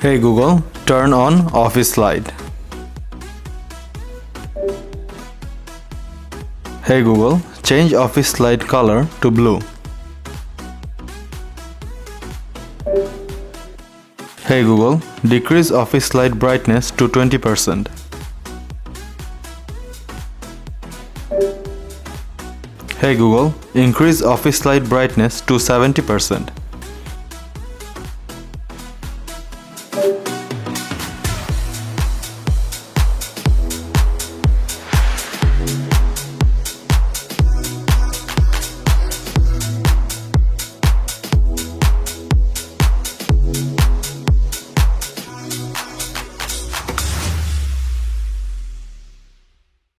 Hey Google, turn on office light. Hey Google, change office light color to blue. Hey Google, decrease office light brightness to 20%. Hey Google, increase office light brightness to 70%.